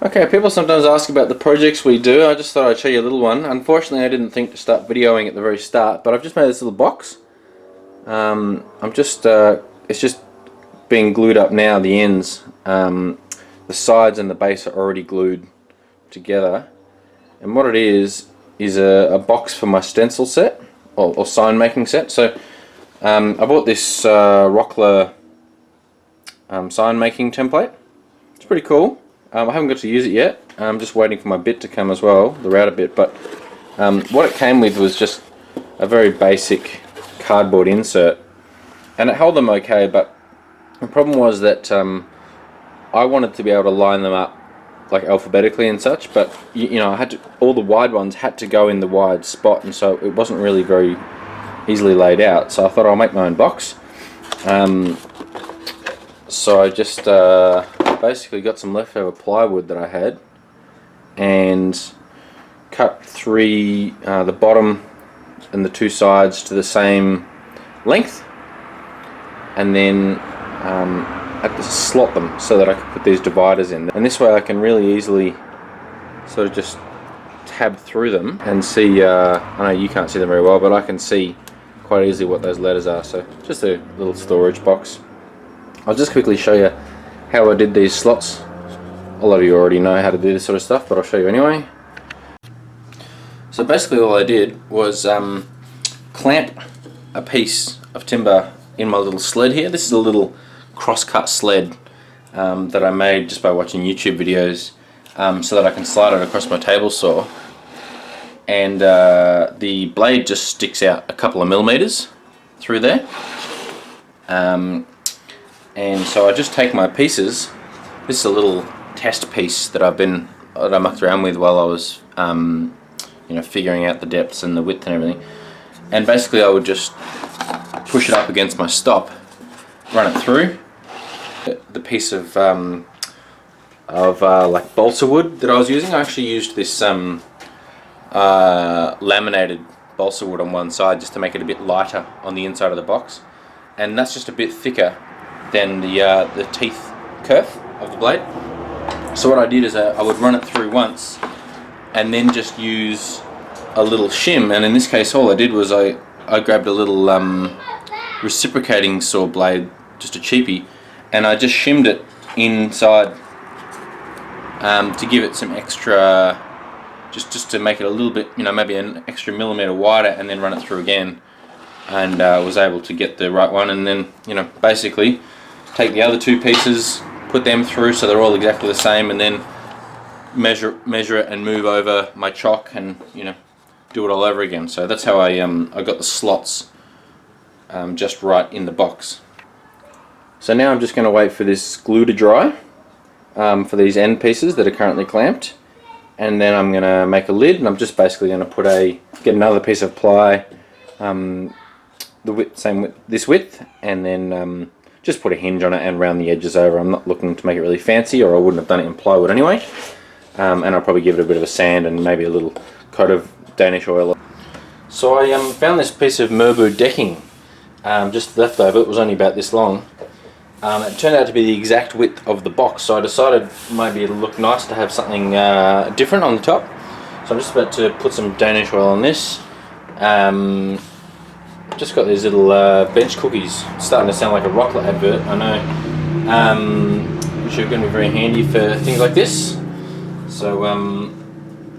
Okay, people sometimes ask about the projects we do. I just thought I'd show you a little one. Unfortunately, I didn't think to start videoing at the very start, but I've just made this little box. It's just being glued up now, the ends. The sides and the base are already glued together. And what it is a box for my stencil set, or sign making set. So I bought this Rockler sign making template. It's pretty cool. I haven't got to use it yet. I'm just waiting for my bit to come as well, the router bit. But what it came with was just a very basic cardboard insert, and it held them okay. But the problem was that I wanted to be able to line them up like alphabetically and such. But you know, I had to, all the wide ones had to go in the wide spot, and so it wasn't really very easily laid out. So I thought I'll make my own box. So I just basically got some leftover plywood that I had and cut the bottom and the two sides to the same length, and then had to slot them so that I could put these dividers in, and this way I can really easily sort of just tab through them and see. I know you can't see them very well, but I can see quite easily what those letters are. So just a little storage box. I'll just quickly show you how I did these slots. A lot of you already know how to do this sort of stuff, but I'll show you anyway. So basically all I did was clamp a piece of timber in my little sled here. This is a little cross-cut sled that I made just by watching YouTube videos, so that I can slide it across my table saw. And the blade just sticks out a couple of millimeters through there. And so I just take my pieces. This is a little test piece that I mucked around with while I was you know, figuring out the depths and the width and everything. And basically I would just push it up against my stop, run it through. The piece of like balsa wood that I was using, I actually used this laminated balsa wood on one side just to make it a bit lighter on the inside of the box, and that's just a bit thicker than the teeth kerf of the blade. So what I did is I would run it through once and then just use a little shim, and in this case all I did was I grabbed a little reciprocating saw blade, just a cheapie, and I just shimmed it inside to give it some extra, just to make it a little bit, you know, maybe an extra millimeter wider, and then run it through again, and was able to get the right one. And then, you know, basically take the other two pieces, put them through so they're all exactly the same, and then measure it and move over my chalk, and, you know, do it all over again. So that's how I got the slots just right in the box. So now I'm just going to wait for this glue to dry for these end pieces that are currently clamped, and then I'm going to make a lid, and I'm just basically going to get another piece of ply, the width, same width, this width, and then just put a hinge on it and round the edges over. I'm not looking to make it really fancy, or I wouldn't have done it in plywood anyway. And I'll probably give it a bit of a sand and maybe a little coat of Danish oil. So I found this piece of Merbau decking, just left over. It was only about this long. It turned out to be the exact width of the box, so I decided maybe it'll look nice to have something different on the top. So I'm just about to put some Danish oil on this. Just got these little bench cookies. It's starting to sound like a Rockler advert, I know, which are going to be very handy for things like this. So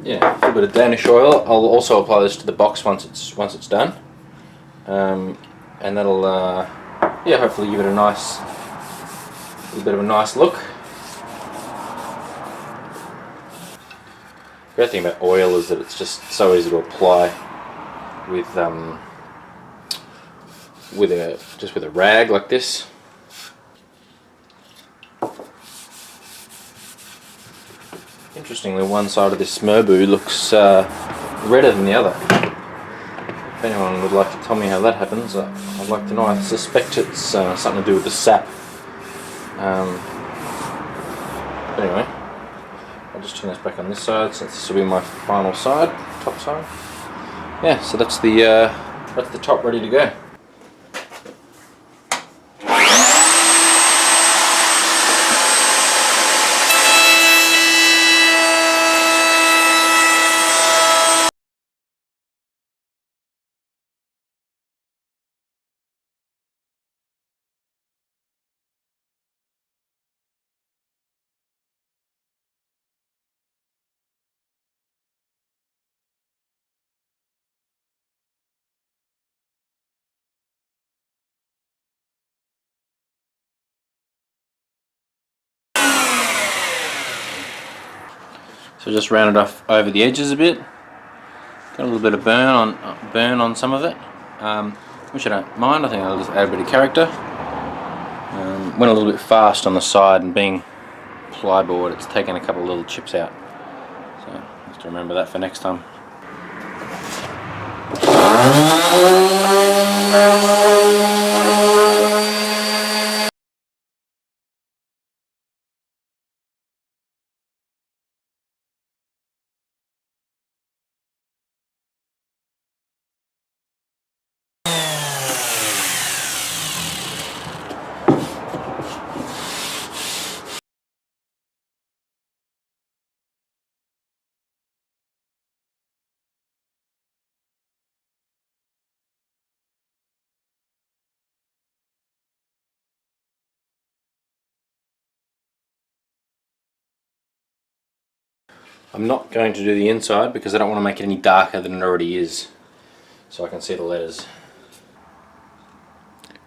yeah, a little bit of Danish oil. I'll also apply this to the box once it's done, and that'll yeah, hopefully give it a little bit of a nice look. The great thing about oil is that it's just so easy to apply with a rag like this. Interestingly, one side of this Merbau looks redder than the other. If anyone would like to tell me how that happens, I'd like to know. I suspect it's something to do with the sap. Anyway, I'll just turn this back on this side, since this will be my final side, top side. Yeah, so that's the top ready to go. So just round it off over the edges a bit. Got a little bit of burn on some of it, which I don't mind. I think I'll just add a bit of character. Went a little bit fast on the side, and being plyboard, it's taken a couple of little chips out. So I have to remember that for next time. I'm not going to do the inside because I don't want to make it any darker than it already is, so I can see the letters.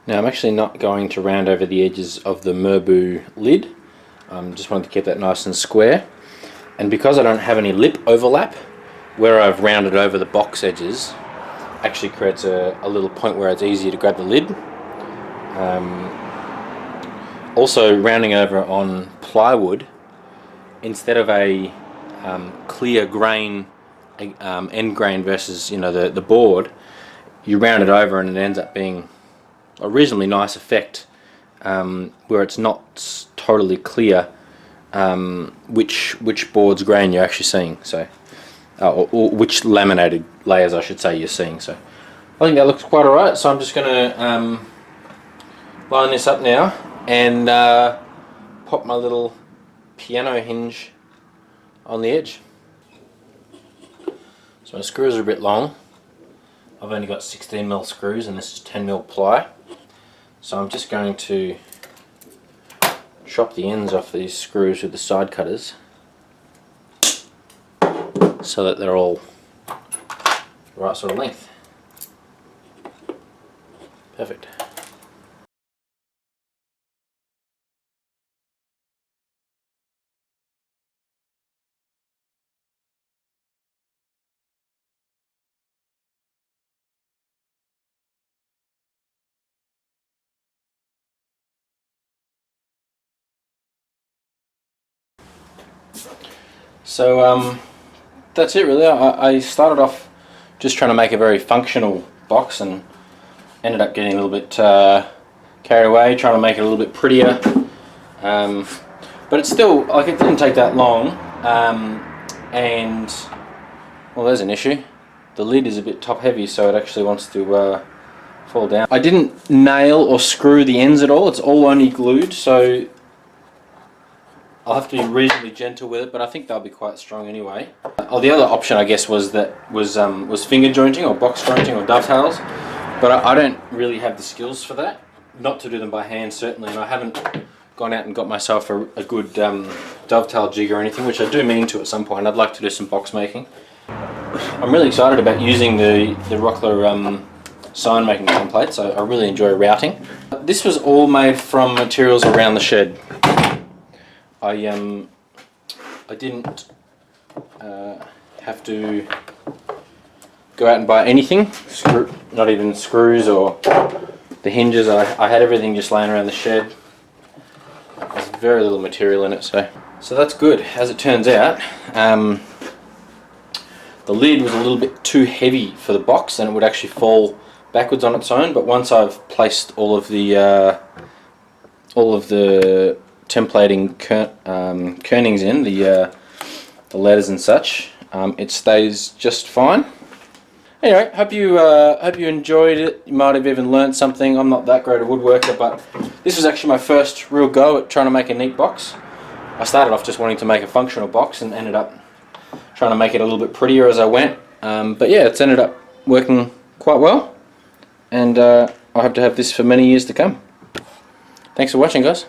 Now I'm actually not going to round over the edges of the Merbu lid. Just wanted to keep that nice and square. And because I don't have any lip overlap, where I've rounded over the box edges actually creates a little point where it's easier to grab the lid. Also, rounding over on plywood, instead of a clear grain, end grain versus the board, you round it over and it ends up being a reasonably nice effect, where it's not totally clear which board's grain you're actually seeing. So, or which laminated layers I should say you're seeing. So I think that looks quite alright. So I'm just going to line this up now and pop my little piano hinge on the edge. So my screws are a bit long. I've only got 16mm screws and this is 10mm ply. So I'm just going to chop the ends off these screws with the side cutters so that they're all the right sort of length. Perfect. So that's it really. I started off just trying to make a very functional box and ended up getting a little bit carried away trying to make it a little bit prettier, but it's still, like, it didn't take that long, and well, there's an issue. The lid is a bit top heavy, so it actually wants to fall down. I didn't nail or screw the ends at all. It's all only glued, so I'll have to be reasonably gentle with it, but I think they'll be quite strong anyway. Oh, the other option I guess was finger jointing or box jointing or dovetails, but I don't really have the skills for that. Not to do them by hand certainly, and I haven't gone out and got myself a good dovetail jig or anything, which I do mean to at some point. I'd like to do some box making. I'm really excited about using the Rockler sign making templates. I really enjoy routing. This was all made from materials around the shed. I didn't have to go out and buy anything, not even screws or the hinges. I had everything just laying around the shed. There's very little material in it, so that's good. As it turns out, the lid was a little bit too heavy for the box and it would actually fall backwards on its own, but once I've placed all of the templating kernings in, the letters and such, it stays just fine. Anyway, hope you enjoyed it. You might have even learned something. I'm not that great a woodworker, but this was actually my first real go at trying to make a neat box. I started off just wanting to make a functional box and ended up trying to make it a little bit prettier as I went. But yeah, it's ended up working quite well, and I hope to have this for many years to come. Thanks for watching, guys.